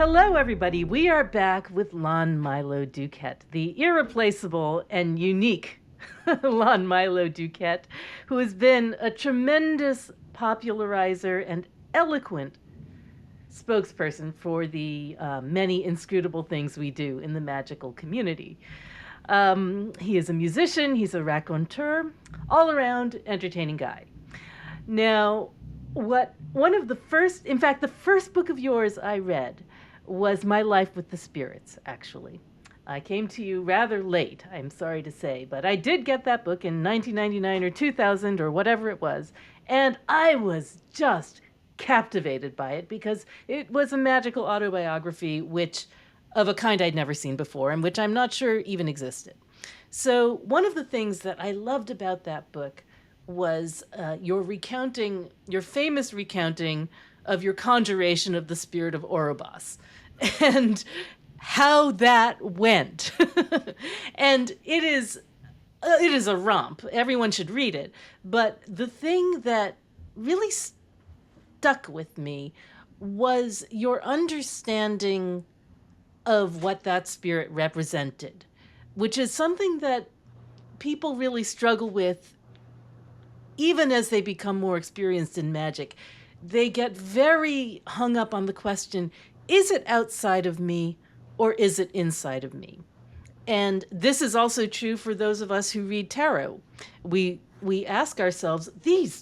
Hello, everybody. We are back with Lon Milo DuQuette, the irreplaceable and unique Lon Milo DuQuette, who has been a tremendous popularizer and eloquent spokesperson for the many inscrutable things we do in the magical community. He is a musician, he's a raconteur, all around entertaining guy. Now, the first book of yours I read was My Life with the Spirits, actually. I came to you rather late, I'm sorry to say, but I did get that book in 1999 or 2000 or whatever it was, and I was just captivated by it because it was a magical autobiography of a kind I'd never seen before and which I'm not sure even existed. So one of the things that I loved about that book was your famous recounting of your conjuration of the spirit of Orobas and how that went. And it is a romp. Everyone should read it. But the thing that really stuck with me was your understanding of what that spirit represented, which is something that people really struggle with even as they become more experienced in magic. They get very hung up on the question, is it outside of me or is it inside of me? And this is also true for those of us who read tarot. We ask ourselves, we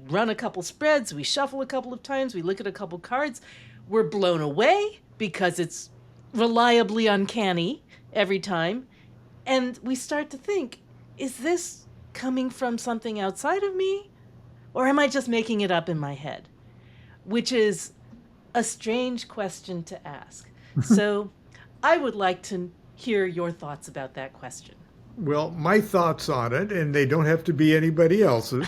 run a couple spreads, we shuffle a couple of times, we look at a couple cards, we're blown away because it's reliably uncanny every time. And we start to think, is this coming from something outside of me? Or am I just making it up in my head? Which is a strange question to ask. So I would like to hear your thoughts about that question. Well, my thoughts on it, and they don't have to be anybody else's.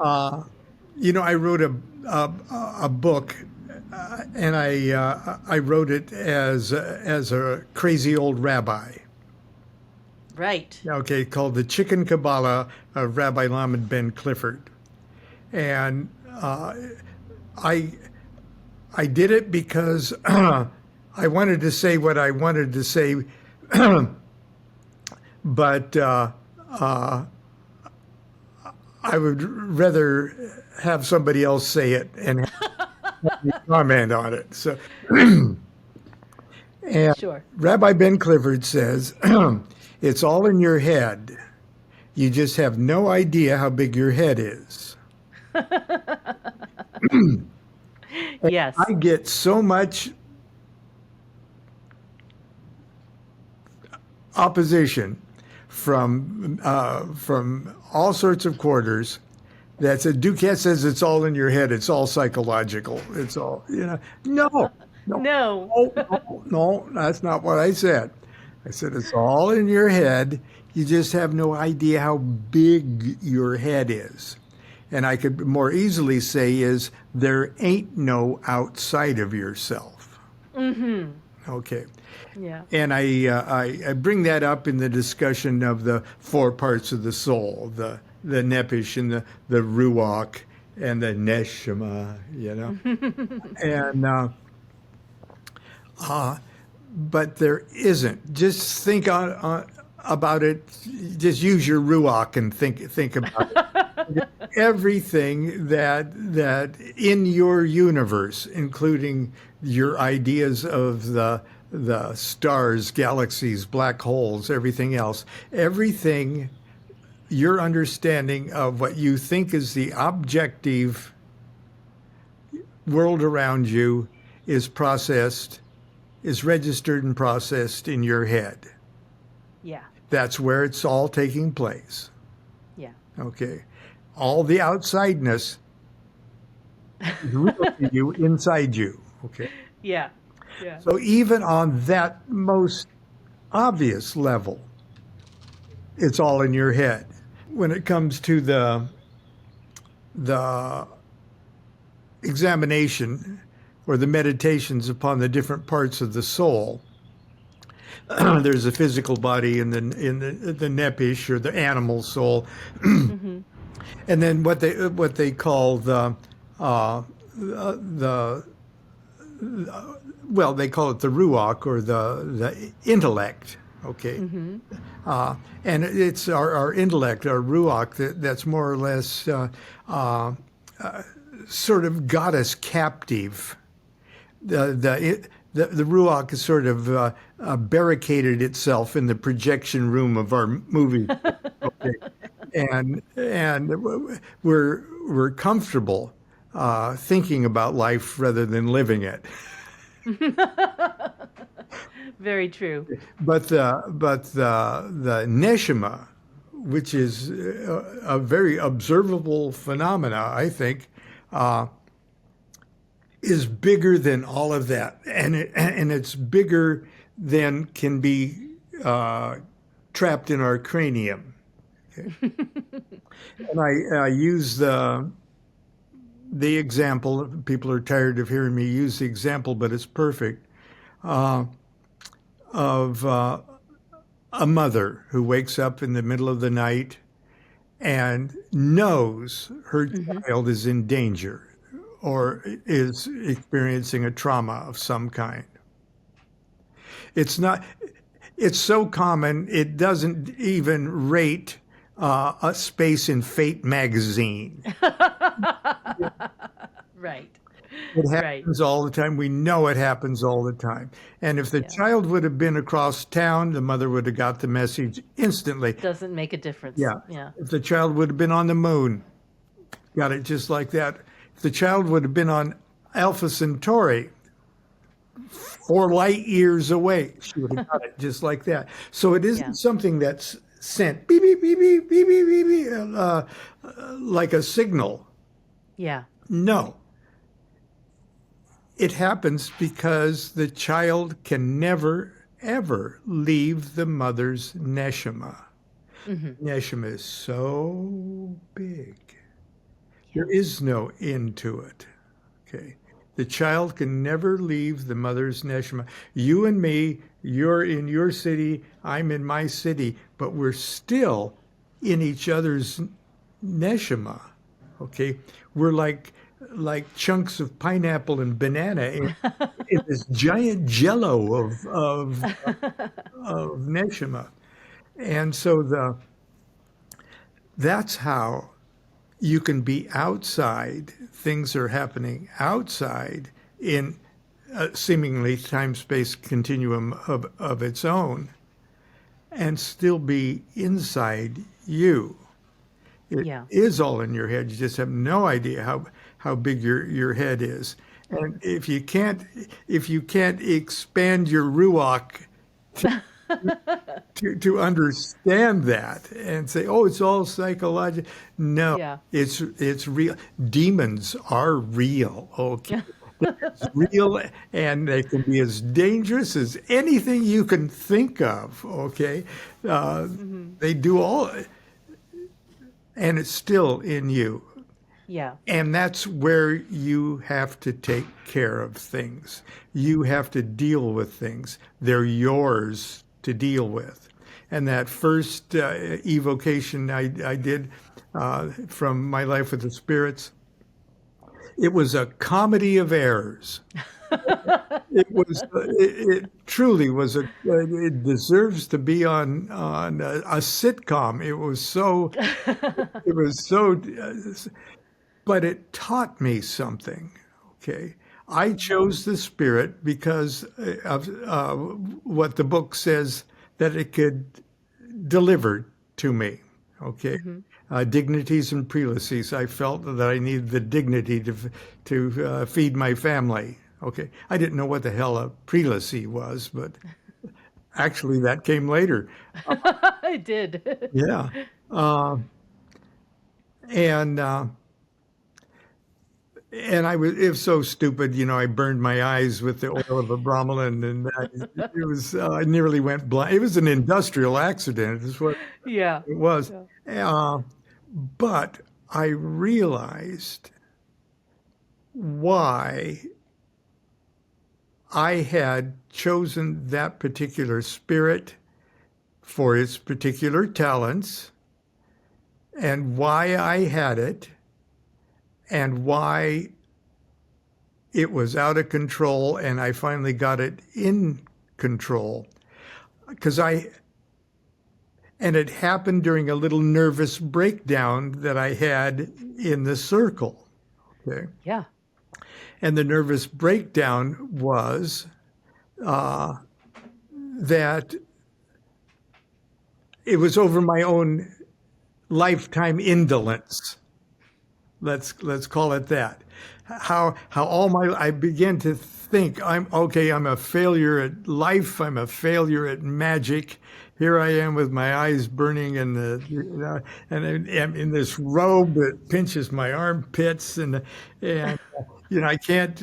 I wrote a book, and I wrote it as a crazy old rabbi. Right. Okay, called The Chicken Kabbalah of Rabbi Lamed Ben Clifford. And I did it because I wanted to say what I wanted to say, but I would rather have somebody else say it and have me comment on it. So, and Sure. Rabbi Ben Clifford says, it's all in your head. You just have no idea how big your head is. Yes. I get so much opposition from all sorts of quarters that said, DuQuette says it's all in your head. It's all psychological. It's all, no, that's not what I said. I said, it's all in your head. You just have no idea how big your head is. And I could more easily say is there ain't no outside of yourself. Mm-hmm. Okay. Yeah. And I bring that up in the discussion of the four parts of the soul, the Nephish and the Ruach and the Neshama, and but there isn't. Just think about it. Just use your Ruach and think about it. Everything that in your universe, including your ideas of the stars, galaxies, black holes, everything else, everything, your understanding of what you think is the objective world around you is registered and processed in your head. Yeah. That's where it's all taking place. Yeah. Okay. All the outsideness is real to you inside you. Okay. Yeah. Yeah. So even on that most obvious level, it's all in your head. When it comes to the examination or the meditations upon the different parts of the soul, there's a physical body in the nephish or the animal soul, Mm-hmm. and then what they call the the well, they call it the ruach or the intellect. Okay, and it's our intellect, our ruach, that's more or less sort of got us captive. The ruach is sort of barricaded itself in the projection room of our movie, okay? and we're comfortable thinking about life rather than living it. Very true. But the neshama, which is a very observable phenomena, I think, is bigger than all of that, and it's bigger than can be trapped in our cranium. Okay? And I use the example. People are tired of hearing me use the example, but it's perfect. Of a mother who wakes up in the middle of the night and knows her child is in danger or is experiencing a trauma of some kind. It's so common, it doesn't even rate a space in Fate magazine. Right. It happens all the time. We know it happens all the time. And if the child would have been across town, the mother would have got the message instantly. Doesn't make a difference. Yeah. Yeah. If the child would have been on the moon, got it just like that. If the child would have been on Alpha Centauri, 4 light years away, she would have got it just like that. So it isn't something that's sent beep, beep, beep, beep, beep, beep, beep, beep, like a signal. Yeah. No. It happens because the child can never, ever leave the mother's neshama. Neshama is so big. There is no end to it. Okay. The child can never leave the mother's neshama. You and me, you're in your city, I'm in my city, but we're still in each other's neshama. Okay. We're like chunks of pineapple and banana in this giant jello of neshama. And so that's how you can be outside, things are happening outside in a seemingly time-space continuum of its own, and still be inside you. It is all in your head. You just have no idea how big your head is. And if you can't expand your ruach to understand that and say, oh, it's all psychological. No, it's real. Demons are real. Okay. It's real, and they can be as dangerous as anything you can think of. Okay. They do all, and it's still in you. Yeah. And that's where you have to take care of things. You have to deal with things. They're yours to deal with. And that first evocation I did from my life with the spirits, it was a comedy of errors. It truly was it deserves to be on a sitcom. It was so, but it taught me something. Okay. I chose the spirit because of what the book says that it could deliver to me. Okay. Dignities and prelacies. I felt that I needed the dignity to feed my family. Okay. I didn't know what the hell a prelacy was, but actually that came later. I did. Yeah. And it was so stupid, I burned my eyes with the oil of a bromelain, and I nearly went blind. It was an industrial accident, is what it was. But I realized why I had chosen that particular spirit for its particular talents, and why I had it, and why it was out of control, and I finally got it in control. Because and it happened during a little nervous breakdown that I had in the circle. Okay. Yeah. And the nervous breakdown was that it was over my own lifetime indolence. Let's call it that. How I began to think I'm a failure at life, I'm a failure at magic. Here I am with my eyes burning and and I'm in this robe that pinches my armpits and I can't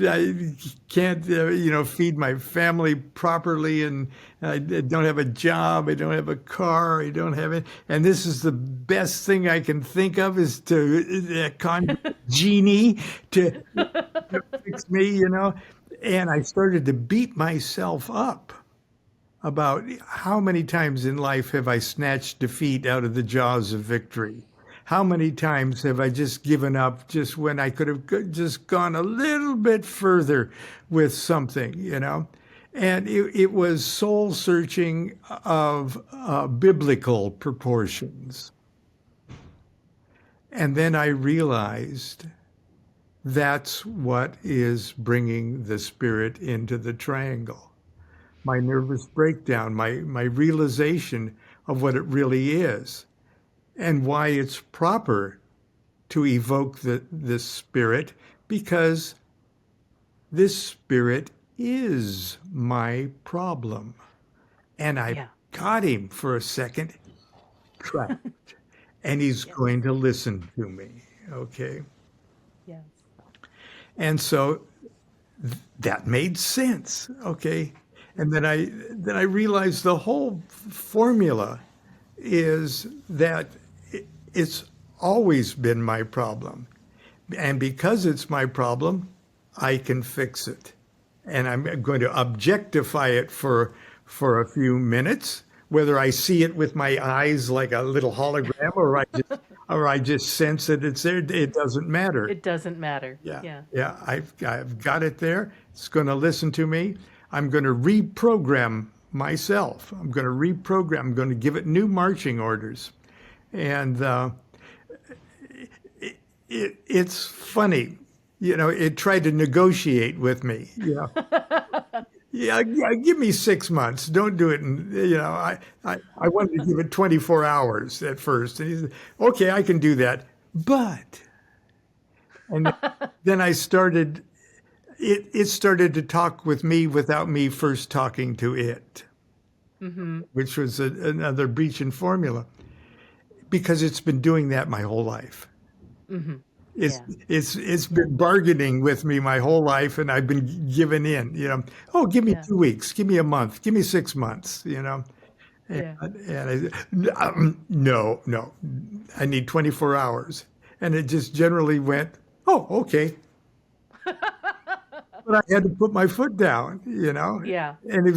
feed my family properly, and I don't have a job, I don't have a car, I don't have it, and this is the best thing I can think of is to conjure a genie to fix me, and I started to beat myself up about how many times in life have I snatched defeat out of the jaws of victory. How many times have I just given up just when I could have just gone a little bit further with something, And it was soul searching of biblical proportions. And then I realized that's what is bringing the spirit into the triangle. My nervous breakdown, my realization of what it really is. And why it's proper to evoke this spirit, because this spirit is my problem. And I got him for a second trapped. And he's going to listen to me. Okay. Yes. And so that made sense. Okay. And then I realized the whole formula is that it's always been my problem. And because it's my problem, I can fix it. And I'm going to objectify it for a few minutes, whether I see it with my eyes like a little hologram or I just sense that it's there. It doesn't matter. It doesn't matter. Yeah. I've got it there. It's going to listen to me. I'm going to reprogram myself. I'm going to give it new marching orders. And it's funny, it tried to negotiate with me. Yeah, give me 6 months. Don't do it. I wanted to give it 24 hours at first. And he said, okay, I can do that. And then I started, it started to talk with me without me first talking to it, which was another breach in formula. Because it's been doing that my whole life. Mm-hmm. It's been bargaining with me my whole life, and I've been giving in. Oh, give me 2 weeks, give me a month, give me 6 months. And I no, I need 24 hours, and it just generally went, oh, okay. But I had to put my foot down. Yeah. And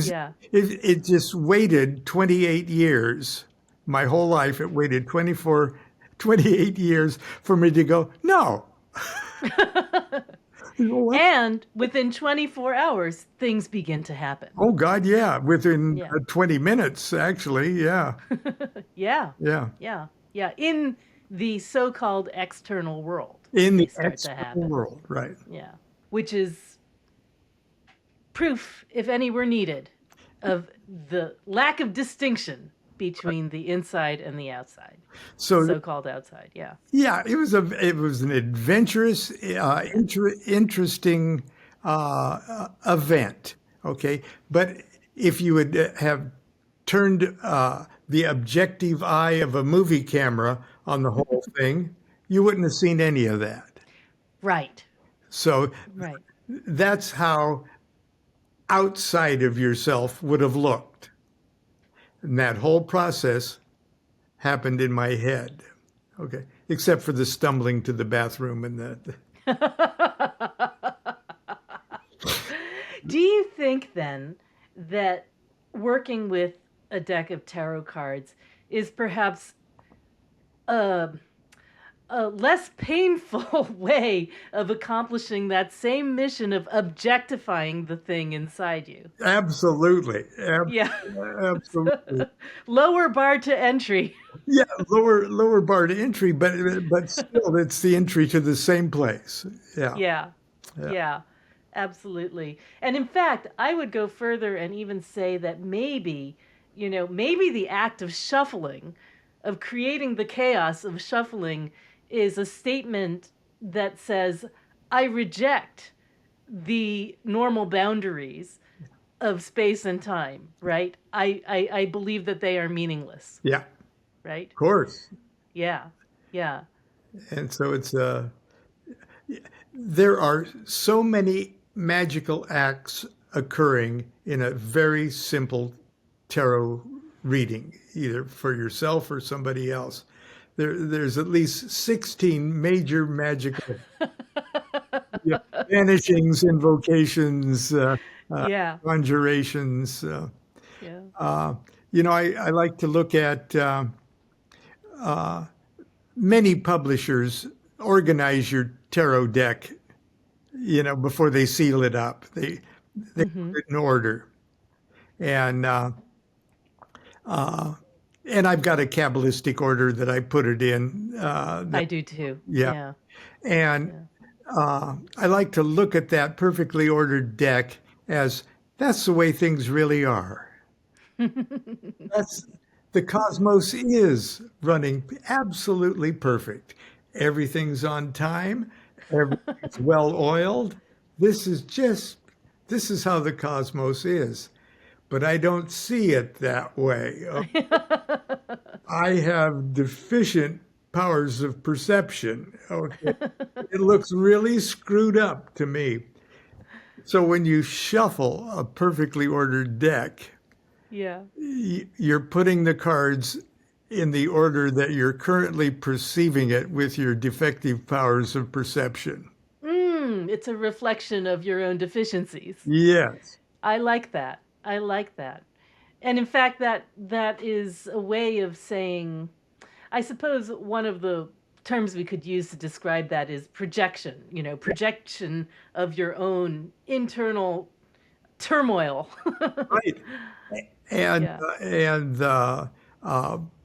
it just waited 28 years. My whole life, it waited 28 years for me to go, no. And within 24 hours, things begin to happen. Oh, God, yeah. Within 20 minutes, actually, yeah. Yeah. In the so-called external world. In the external world, right. Yeah. Which is proof, if any were needed, of the lack of distinction between the inside and the outside, so-called outside. Yeah. Yeah, it was an adventurous, interesting event. Okay, but if you would have turned the objective eye of a movie camera on the whole thing, you wouldn't have seen any of that. Right. So that's how outside of yourself would have looked. And that whole process happened in my head. Okay. Except for the stumbling to the bathroom and that. Do you think then that working with a deck of tarot cards is perhaps a a less painful way of accomplishing that same mission of objectifying the thing inside you. Absolutely. Yeah. Absolutely. Lower bar to entry. Yeah, lower bar to entry, but still it's the entry to the same place. Yeah. Yeah. Yeah. Yeah. Absolutely. And in fact, I would go further and even say that maybe, maybe the act of shuffling, of creating the chaos of shuffling, is a statement that says, I reject the normal boundaries of space and time, right? I believe that they are meaningless, Yeah, right? of course. Yeah. Yeah. And so there are so many magical acts occurring in a very simple tarot reading, either for yourself or somebody else. There's at least 16 major magical, yeah, vanishings, invocations, uh, Yeah. conjurations. Yeah. Uh, I like to look at many publishers organize your tarot deck, before they seal it up. They Mm-hmm. put it in order. And uh, and I've got a Kabbalistic order that I put it in. I do too. Yeah. Yeah. And Yeah. I like to look at that perfectly ordered deck as that's the way things really are. That's the cosmos is running absolutely perfect. Everything's on time. Everything's well oiled. This is just this is how the cosmos is. But I don't see it that way. I have deficient powers of perception. Okay. It looks really screwed up to me. So when you shuffle a perfectly ordered deck, Yeah. you're putting the cards in the order that you're currently perceiving it with your defective powers of perception. It's a reflection of your own deficiencies. Yes. I like that. I like that. And in fact, that is a way of saying, I suppose one of the terms we could use to describe that is projection, projection of your own internal turmoil. Right. And Yeah.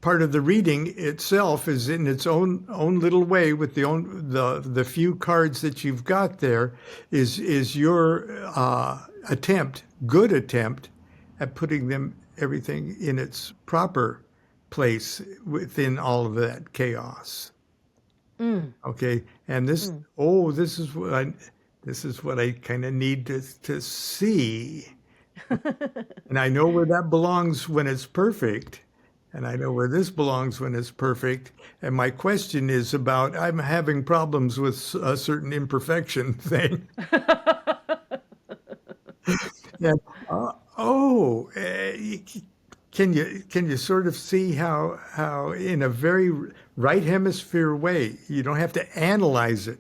part of the reading itself is in its own little way with the few cards that you've got there is your good attempt at putting everything in its proper place within all of that chaos. Mm. Okay, and this Mm. this is what I kind of need to see. And I know where that belongs when it's perfect. And I know where this belongs when it's perfect. And my question is about I'm having problems with a certain imperfection thing. And, can you sort of see how in a very right hemisphere way, you don't have to analyze it.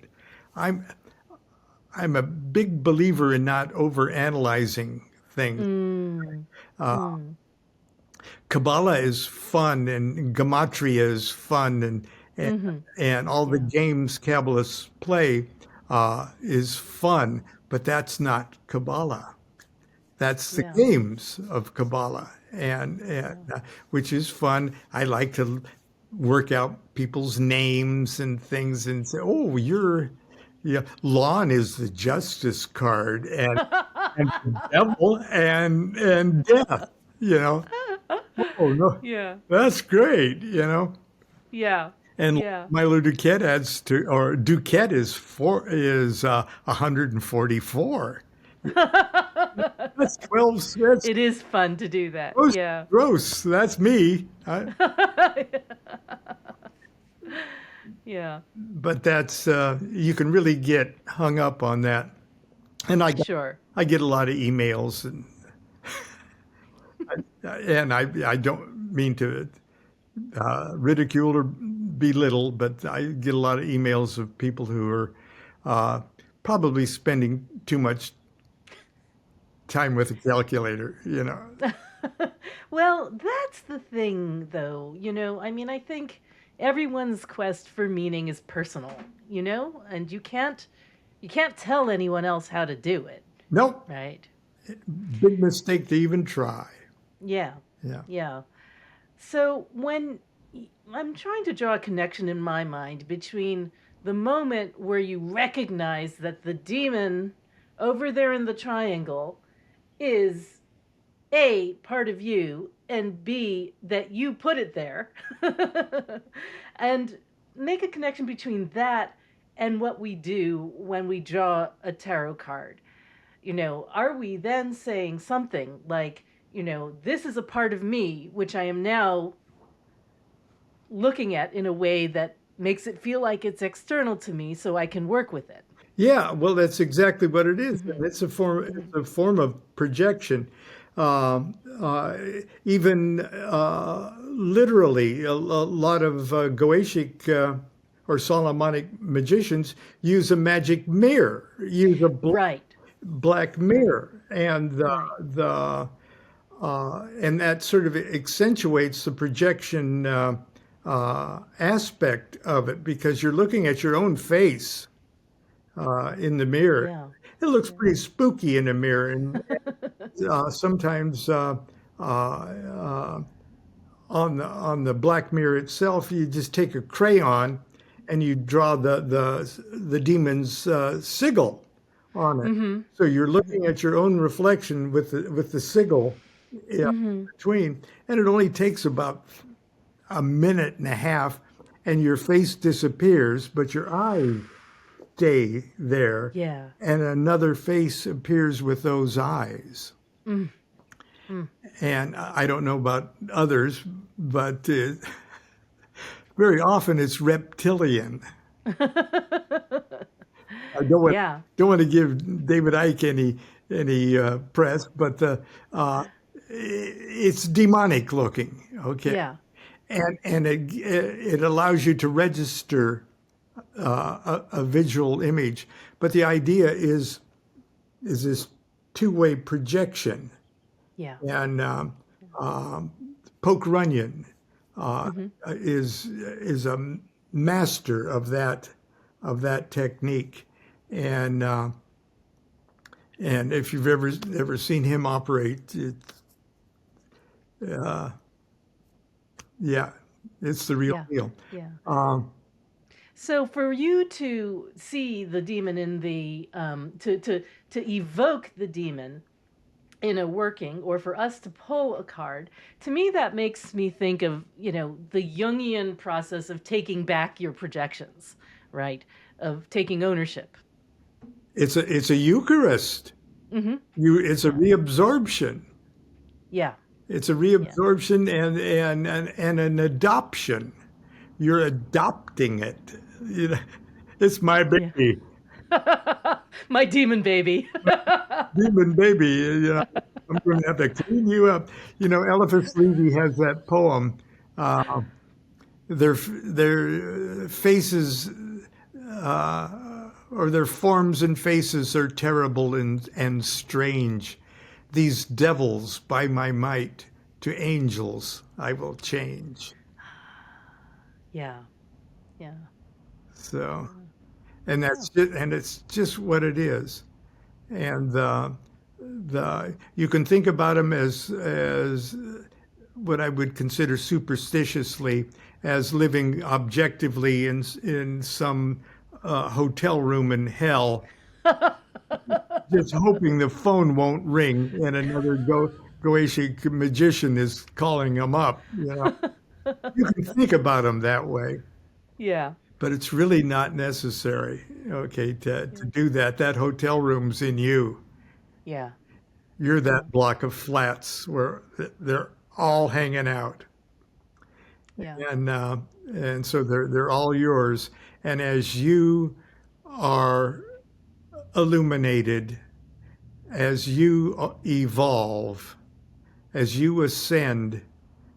I'm I'm a big believer in not over analyzing things. Mm. Uh, Mm. Kabbalah is fun and gematria is fun and Mm-hmm. and all the Yeah. games Kabbalists play is fun, but that's not Kabbalah. That's the Yeah. games of Kabbalah, which is fun. I like to work out people's names and things and say, "Oh, yeah, Lon is the justice card, and the devil and death." You know, oh no, Yeah. that's great. You know, Yeah. and Yeah. Milo DuQuette adds to, or DuQuette is 144. That's 12. That's It is fun to do that. gross. Yeah. Gross. That's me. Yeah. But that's you can really get hung up on that. And Sure. I get a lot of emails and I don't mean to ridicule or belittle, but I get a lot of emails of people who are probably spending too much time with a calculator, you know. Well, that's the thing, though. I mean, I think everyone's quest for meaning is personal, and you can't tell anyone else how to do it, Nope. right? Big mistake to even try. Yeah. Yeah. Yeah. So when I'm trying to draw a connection in my mind between the moment where you recognize that the demon over there in the triangle is A, part of you, and B, that you put it there, and make a connection between that and what we do when we draw a tarot card. Are we then saying something like, this is a part of me, which I am now looking at in a way that makes it feel like it's external to me so I can work with it? Yeah, well, that's exactly what it is. Mm-hmm. It's a form of projection. Um, uh, Even literally, a lot of Goetic or Solomonic magicians use a magic mirror, use a Right. black Right. mirror, and Right. and that sort of accentuates the projection aspect of it because you're looking at your own face in the mirror. Yeah. It looks Yeah. pretty spooky in the mirror, and sometimes uh, on the black mirror itself, you just take a crayon and you draw the demon's sigil on it. Mm-hmm. So you're looking Mm-hmm. at your own reflection with the sigil Mm-hmm. between, and it only takes about a minute and a half, and your face disappears, but your eyes stay there, Yeah. and another face appears with those eyes. Mm. Mm. And I don't know about others, but very often it's reptilian. I Yeah. don't want to give David Icke any press, but it's demonic looking. Okay, Yeah. and it allows you to register a visual image. But the idea is this two-way projection. Yeah. And Poke Runyon Mm-hmm. is a master of that technique, and if you've ever seen him operate, yeah, it's the real Yeah. deal. Yeah. Um, So for you to see the demon in the to evoke the demon in a working, or for us to pull a card, to me that makes me think of the Jungian process of taking back your projections, right? Of taking ownership. it's a Eucharist. Mm-hmm. It's a Yeah. reabsorption. Yeah. It's a Yeah. reabsorption and an adoption. You're adopting it. You know, it's my Yeah. baby, My demon baby. demon baby. I'm going to have to clean you up. Eliphas Levi has that poem. Uh, their faces or their forms and faces are terrible and strange. These devils, by my might, to angels I will change. Yeah. Yeah. So, and it's just what it is. And the you can think about them as what I would consider superstitiously as living objectively in some hotel room in hell, just hoping the phone won't ring and another Goetic magician is calling them up. You can think about them that way, Yeah. but it's really not necessary. Okay, to do that. That hotel room's in you. Yeah. You're Yeah. that block of flats where they're all hanging out, Yeah. and so they're all yours. And as you are illuminated, as you evolve, as you ascend,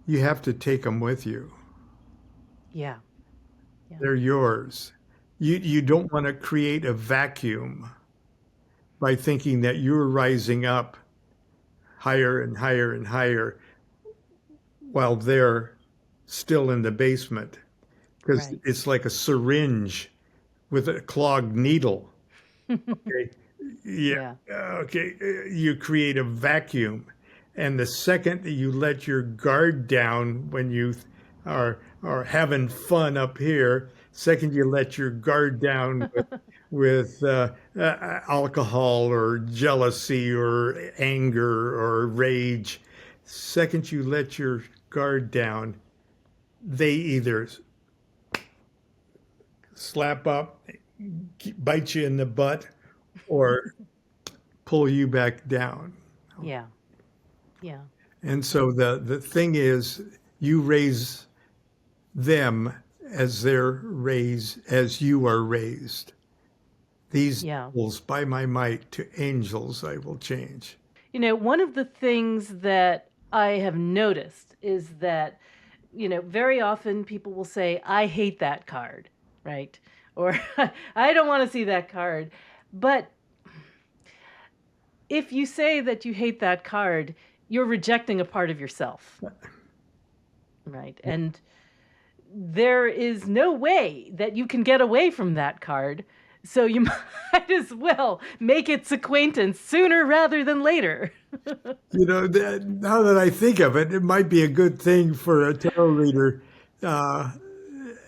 you have to take them with you. Yeah. Yeah. They're yours. You don't want to create a vacuum by thinking that you're rising up higher and higher and higher while they're still in the basement. because Right. it's like a syringe with a clogged needle. Okay. Yeah. Yeah. Okay. You create a vacuum. And the second that you let your guard down when you are having fun up here, second you let your guard down with alcohol or jealousy or anger or rage, second you let your guard down, they either slap up, bite you in the butt, or pull you back down. Yeah. Yeah. And so the thing is, you raise them as they're raised, as you are raised. These Yeah. devils, by my might, to angels I will change. One of the things that I have noticed is that, very often people will say, I hate that card, right? Or I don't want to see that card. But if you say that you hate that card, you're rejecting a part of yourself, right? And there is no way that you can get away from that card. So you might as well make its acquaintance sooner rather than later. Now that I think of it, it might be a good thing for a tarot reader uh,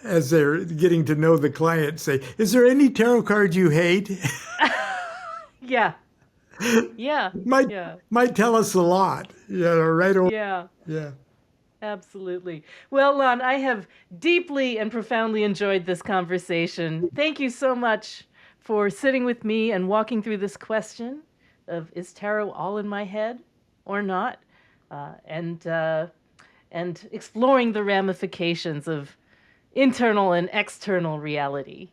as they're getting to know the client, say, is there any tarot card you hate? Yeah. Yeah. might Yeah. might tell us a lot, right away. Yeah. Yeah. Absolutely. Well, Lon, I have deeply and profoundly enjoyed this conversation. Thank you so much for sitting with me and walking through this question of, is tarot all in my head or not? And exploring the ramifications of internal and external reality.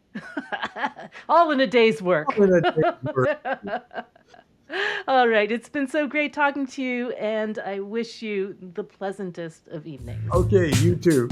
All in a day's work. All right. It's been so great talking to you, and I wish you the pleasantest of evenings. Okay, you too.